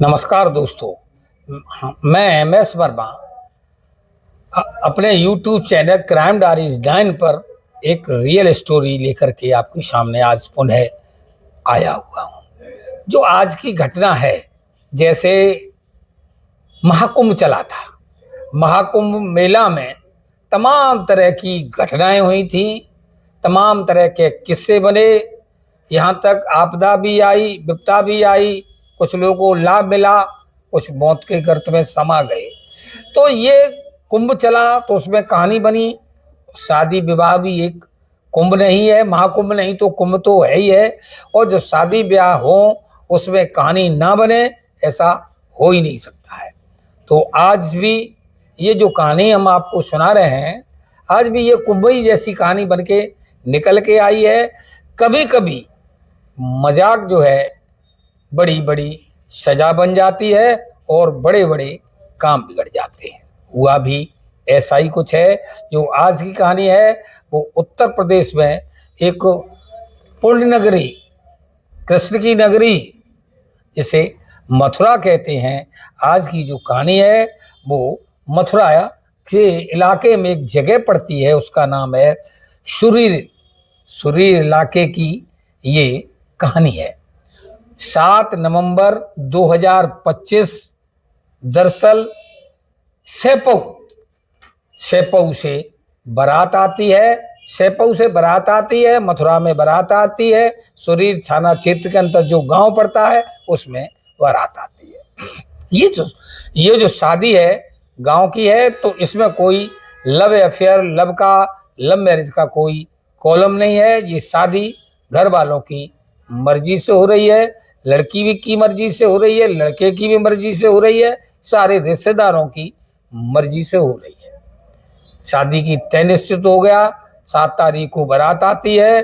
नमस्कार दोस्तों। मैं MS वर्मा अपने YouTube चैनल क्राइम डायरीज 9 पर एक रियल स्टोरी लेकर के आपके सामने आज पुनः आया हुआ हूँ। जो आज की घटना है, जैसे महाकुंभ चला था, महाकुंभ मेला में तमाम तरह की घटनाएं हुई थी, तमाम तरह के किस्से बने, यहाँ तक आपदा भी आई, विपदा भी आई, कुछ लोगों को लाभ मिला, कुछ मौत के गर्त में समा गए। तो ये कुंभ चला तो उसमें कहानी बनी। शादी विवाह भी एक कुंभ नहीं है, महाकुंभ नहीं तो कुंभ तो है ही है। और जो शादी ब्याह हो उसमें कहानी ना बने, ऐसा हो ही नहीं सकता है। तो आज भी ये जो कहानी हम आपको सुना रहे हैं, आज भी ये कुंभ ही जैसी कहानी बन के निकल के आई है। कभी कभी मजाक जो है बड़ी बड़ी सजा बन जाती है और बड़े बड़े काम बिगड़ जाते हैं। हुआ भी ऐसा ही कुछ है। जो आज की कहानी है वो उत्तर प्रदेश में एक पुण्य नगरी, कृष्ण की नगरी जिसे मथुरा कहते हैं, आज की जो कहानी है वो मथुरा के इलाके में एक जगह पड़ती है, उसका नाम है सुरीर। सुरीर इलाके की ये कहानी है। 7 नवंबर 2025 दरअसल सेपऊ से बारात आती है। सेपऊ से बारात आती है, मथुरा में बारात आती है। सुरीर थाना क्षेत्र के अंदर जो गांव पड़ता है उसमें बारात आती है। ये जो शादी है गांव की है, तो इसमें कोई लव अफेयर, लव मैरिज का कोई कॉलम नहीं है। ये शादी घर वालों की मर्जी से हो रही है, लड़की भी की मर्जी से हो रही है, लड़के की भी मर्जी से हो रही है, सारे रिश्तेदारों की मर्जी से हो रही है। शादी की तय निश्चित हो गया। 7 तारीख को बारात आती है।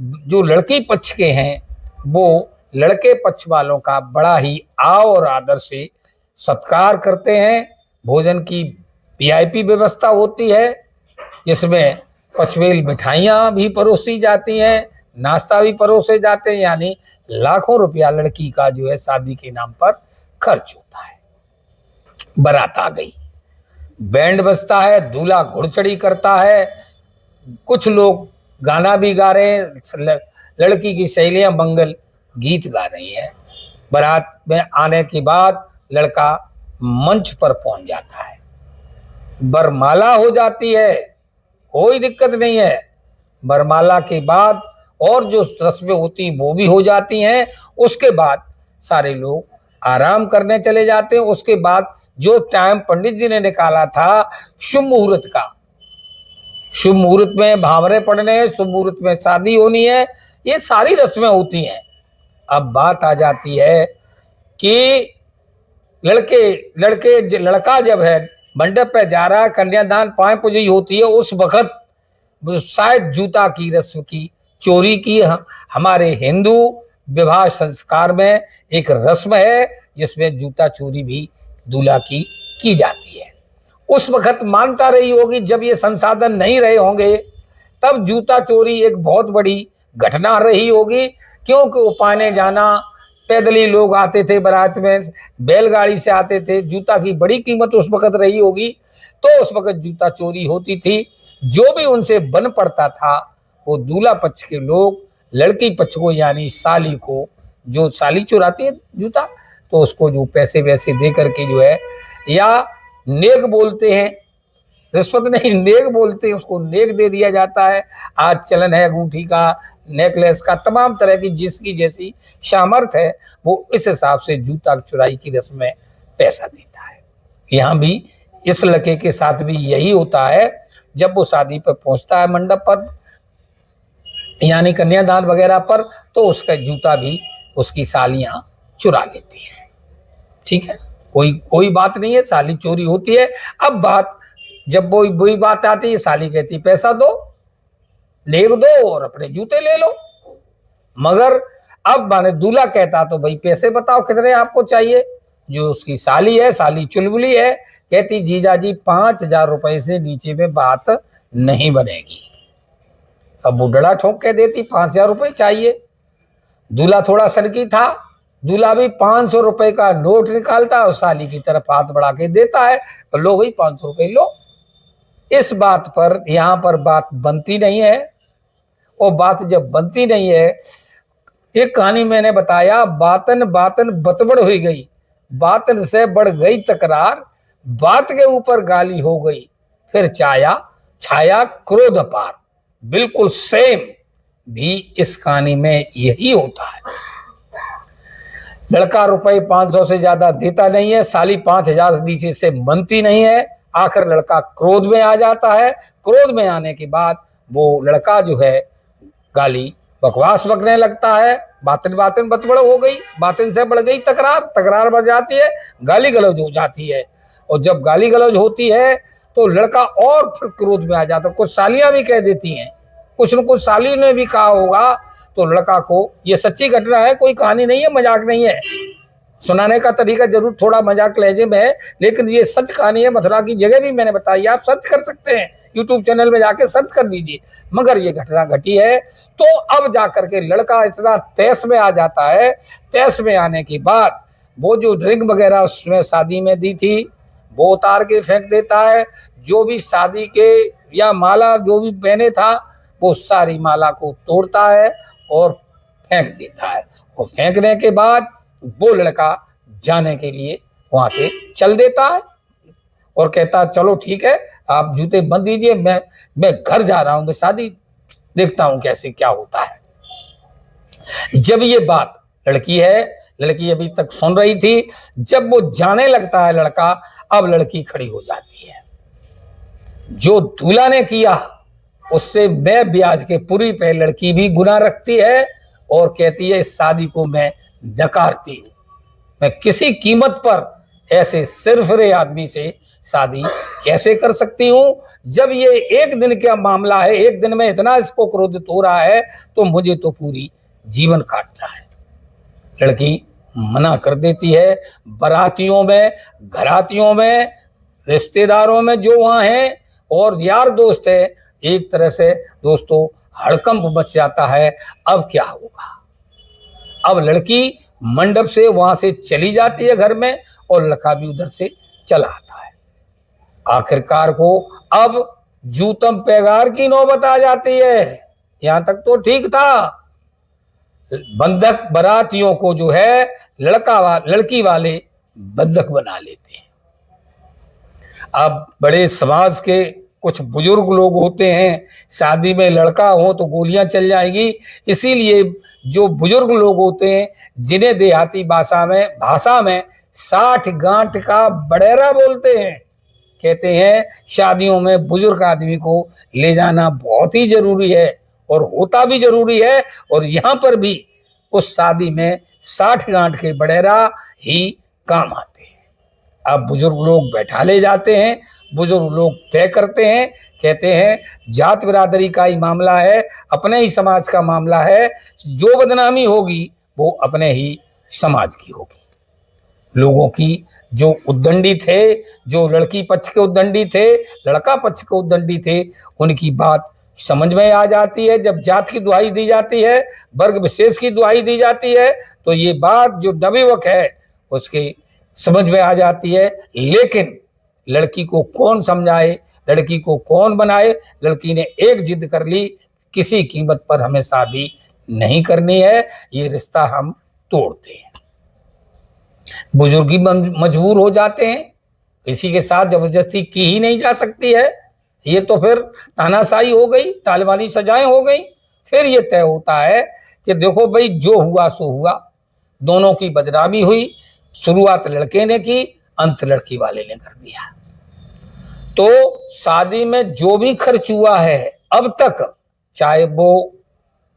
जो लड़की पक्ष के हैं वो लड़के पक्ष वालों का बड़ा ही आव और आदर से सत्कार करते हैं। भोजन की VIP व्यवस्था होती है, जिसमें पचमेल मिठाइयाँ भी परोसी जाती हैं, नाश्ता भी परोसे जाते हैं। यानी लाखों रुपया लड़की का जो है शादी के नाम पर खर्च होता है। बारात आ गई, बैंड बजता है, दूल्हा घुड़चड़ी करता है, कुछ लोग गाना भी गा रहे हैं, लड़की की सहेलियां मंगल गीत गा रही हैं। बारात में आने के बाद लड़का मंच पर पहुंच जाता है, बरमाला हो जाती है, कोई दिक्कत नहीं है। बरमाला के बाद और जो रस्में होती वो भी हो जाती हैं। उसके बाद सारे लोग आराम करने चले जाते हैं। उसके बाद जो टाइम पंडित जी ने निकाला था शुभ मुहूर्त का, शुभ मुहूर्त में भावरे पड़ने हैं, शुभ मुहूर्त में शादी होनी है, ये सारी रस्में होती हैं। अब बात आ जाती है कि लड़का जब है मंडप पे जा रहा है, कन्यादान पांव पूजी होती है, उस वक्त शायद जूता की रस्म की चोरी की। हमारे हिंदू विवाह संस्कार में एक रस्म है जिसमें जूता चोरी भी दूल्हा की जाती है। उस वक्त मानता रही होगी, जब ये संसाधन नहीं रहे होंगे तब जूता चोरी एक बहुत बड़ी घटना रही होगी, क्योंकि उपाने जाना, पैदल ही लोग आते थे बारात में, बैलगाड़ी से आते थे, जूता की बड़ी कीमत उस वक्त रही होगी, तो उस वक्त जूता चोरी होती थी। जो भी उनसे बन पड़ता था वो दूल्हा पक्ष के लोग लड़की पक्ष को, यानी साली को, जो साली चुराती है जूता, तो उसको जो पैसे वैसे दे करके जो है, या नेक बोलते हैं, रिश्वत नहीं नेक बोलते हैं, उसको नेक दे दिया जाता है। आज चलन है अंगूठी का, नेकलेस का, तमाम तरह की जिसकी जैसी सामर्थ है वो इस हिसाब से जूता चुराई की रस्म में पैसा देता है। यहाँ भी इस लड़के के साथ भी यही होता है। जब वो शादी पर पहुंचता है मंडप पर, यानी कन्यादान वगैरह पर, तो उसका जूता भी उसकी सालियां चुरा लेती हैं। ठीक है, कोई बात नहीं है, साली चोरी होती है। अब बात जब वही बात आती है, साली कहती पैसा दो, नेक दो और अपने जूते ले लो। मगर अब माने दूल्हा कहता तो भाई पैसे बताओ कितने आपको चाहिए। जो उसकी साली है, साली चुलबुली है, कहती जीजा जी 5000 रुपए से नीचे में बात नहीं बनेगी। अब बुढ़ड़ा ठोक के देती 5000 रुपए चाहिए। दूल्हा थोड़ा सनकी था, दूल्हा भी 500 रुपए का नोट निकालता है और साली की तरफ हाथ बढ़ा के देता है, तो लो भाई 500 रुपए लो। इस बात पर यहां पर बात बनती नहीं है। और बात जब बनती नहीं है, एक कहानी मैंने बताया, बातन बातन बतबड़ हुई गई, बातन से बढ़ गई तकरार, बात के ऊपर गाली हो गई, फिर छाया क्रोध अपार। बिल्कुल सेम भी इस कहानी में यही होता है। लड़का रुपए 500 से ज्यादा देता नहीं है, साली 5000 नीचे से मनती नहीं है, आखिर लड़का क्रोध में आ जाता है। क्रोध में आने के बाद वो लड़का जो है गाली बकवास बकने लगता है, बातन बातन बतबड़ हो गई, बातन से बढ़ गई तकरार बढ़ जाती है, गाली गलौज हो जाती है। और जब गाली गलौज होती है तो लड़का और फिर क्रोध में आ जाता है। कुछ सालियां भी कह देती हैं, कुछ न कुछ सालियों ने भी कहा होगा, तो लड़का को, ये सच्ची घटना है, कोई कहानी नहीं है, मजाक नहीं है, सुनाने का तरीका जरूर थोड़ा मजाक लहजे में है, लेकिन ये सच कहानी है। मथुरा की जगह भी मैंने बताई, आप सर्च कर सकते हैं, यूट्यूब चैनल में जाके सर्च कर लीजिए। मगर ये घटना घटी है। तो अब जाकर के लड़का इतना तैस में आ जाता है, तैस में आने के बाद वो जो रिंग वगैरह उसमें शादी में दी थी वो उतार के फेंक देता है। जो भी शादी के या माला जो भी पहने था वो सारी माला को तोड़ता है और फेंक देता है। और फेंकने के बाद वो लड़का जाने के लिए वहां से चल देता है और कहता चलो ठीक है, आप जूते बंद दीजिए, मैं घर जा रहा हूं, मैं शादी देखता हूं कैसे क्या होता है। जब ये बात लड़की अभी तक सुन रही थी, जब वो जाने लगता है लड़का, अब लड़की खड़ी हो जाती है। जो दूल्हा ने किया उससे मैं ब्याज के पूरी पे लड़की भी गुनाह रखती है और कहती है इस शादी को मैं नकारती हूं, मैं किसी कीमत पर ऐसे सिरफिरे आदमी से शादी कैसे कर सकती हूं। जब ये एक दिन का मामला है, एक दिन में इतना इसको क्रोधित हो रहा है, तो मुझे तो पूरी जीवन काटना है। लड़की मना कर देती है। बारातियों में, घरातियों में, रिश्तेदारों में जो वहां हैं और यार दोस्त है, एक तरह से दोस्तों हड़कंप मच जाता है। अब क्या होगा? अब लड़की मंडप से वहां से चली जाती है घर में और लड़का भी उधर से चला आता है। आखिरकार को अब जूतम पैगार की नौबत आ जाती है। यहां तक तो ठीक था, बंधक बारातियों को जो है लड़की वाले बंधक बना लेते हैं। अब बड़े समाज के कुछ बुजुर्ग लोग होते हैं, शादी में लड़का हो तो गोलियां चल जाएगी, इसीलिए जो बुजुर्ग लोग होते हैं जिन्हें देहाती भाषा में 60 गांठ का बडेरा बोलते हैं, कहते हैं शादियों में बुजुर्ग आदमी को ले जाना बहुत ही जरूरी है और होता भी जरूरी है। और यहाँ पर भी उस शादी में 60 गांठ के बडेरा ही काम आते हैं। अब बुजुर्ग लोग बैठा ले जाते हैं, बुजुर्ग लोग तय करते हैं, कहते हैं जात बिरादरी का ही मामला है, अपने ही समाज का मामला है, जो बदनामी होगी वो अपने ही समाज की होगी। लोगों की जो उद्दंडी थे, जो लड़की पक्ष के उद्दंडी थे, लड़का पक्ष के उद्दंडी थे, उनकी बात समझ में आ जाती है। जब जात की दुहाई दी जाती है, वर्ग विशेष की दुहाई दी जाती है, तो ये बात जो नवयुवक है उसकी समझ में आ जाती है। लेकिन लड़की को कौन समझाए, लड़की को कौन बनाए? लड़की ने एक जिद कर ली, किसी कीमत पर हमें शादी नहीं करनी है, ये रिश्ता हम तोड़ते हैं। बुजुर्ग ही मजबूर हो जाते हैं, किसी के साथ जबरदस्ती की ही नहीं जा सकती है, ये तो फिर तानाशाही हो गई, तालिबानी सजाएं हो गई। फिर ये तय होता है कि देखो भाई जो हुआ सो हुआ, दोनों की बदनामी हुई, शुरुआत लड़के ने की, अंत लड़की वाले ने कर दिया। तो शादी में जो भी खर्च हुआ है अब तक, चाहे वो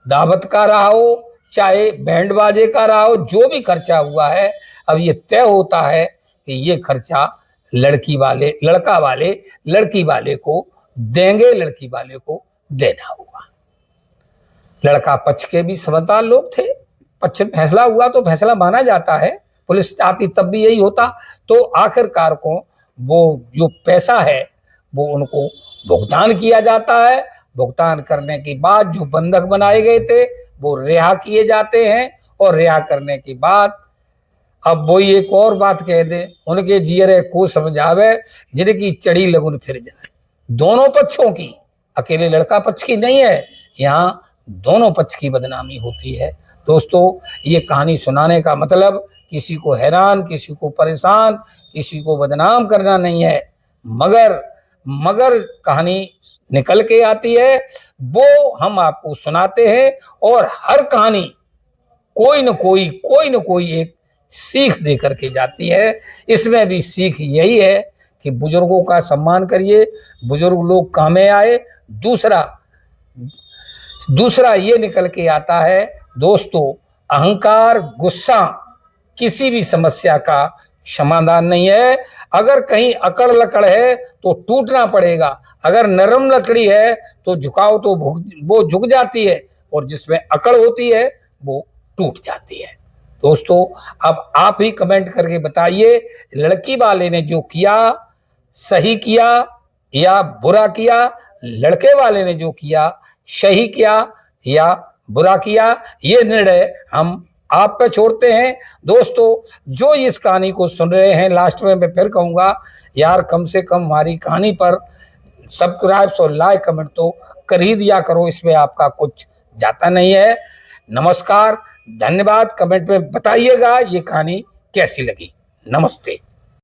दावत का रहा हो, चाहे बैंड बाजे का रहा हो, जो भी खर्चा हुआ है, अब ये तय होता है कि ये खर्चा लड़का वाले लड़की वाले को देंगे, लड़की वाले को देना होगा। लड़का पक्ष के भी समझदार लोग थे, पक्ष फैसला हुआ तो फैसला माना जाता है, पुलिस आती तब भी यही होता। तो आखिरकार को वो जो पैसा है वो उनको भुगतान किया जाता है। भुगतान करने के बाद जो बंधक बनाए गए थे वो रिहा किए जाते हैं और रिहा करने के बाद अब वही एक और बात कह दे, उनके जियरे को समझावे जिनकी चढ़ी लगुन फिर जाए। दोनों पक्षों की, अकेले लड़का पक्ष की नहीं है, यहाँ दोनों पक्ष की बदनामी होती है। दोस्तों, ये कहानी सुनाने का मतलब किसी को हैरान, किसी को परेशान, किसी को बदनाम करना नहीं है, मगर कहानी निकल के आती है, वो हम आपको सुनाते हैं। और हर कहानी कोई न कोई एक सीख दे करके जाती है। इसमें भी सीख यही है कि बुजुर्गों का सम्मान करिए, बुजुर्ग लोग काम में आए। दूसरा ये निकल के आता है दोस्तों, अहंकार, गुस्सा किसी भी समस्या का समाधान नहीं है। अगर कहीं अकड़ लकड़ है तो टूटना पड़ेगा, अगर नरम लकड़ी है तो झुकाओ तो वो झुक जाती है, और जिसमें अकड़ होती है वो टूट जाती है। दोस्तों, अब आप ही कमेंट करके बताइए, लड़की वाले ने जो किया सही किया या बुरा किया, लड़के वाले ने जो किया सही किया या बुरा किया, ये निर्णय हम आप पे छोड़ते हैं। दोस्तों, जो इस कहानी को सुन रहे हैं, लास्ट में मैं फिर कहूँगा, यार कम से कम हमारी कहानी पर सब्सक्राइब और लाइक कमेंट तो कर ही दिया करो, इसमें आपका कुछ जाता नहीं है। नमस्कार, धन्यवाद। कमेंट में बताइएगा ये कहानी कैसी लगी। नमस्ते।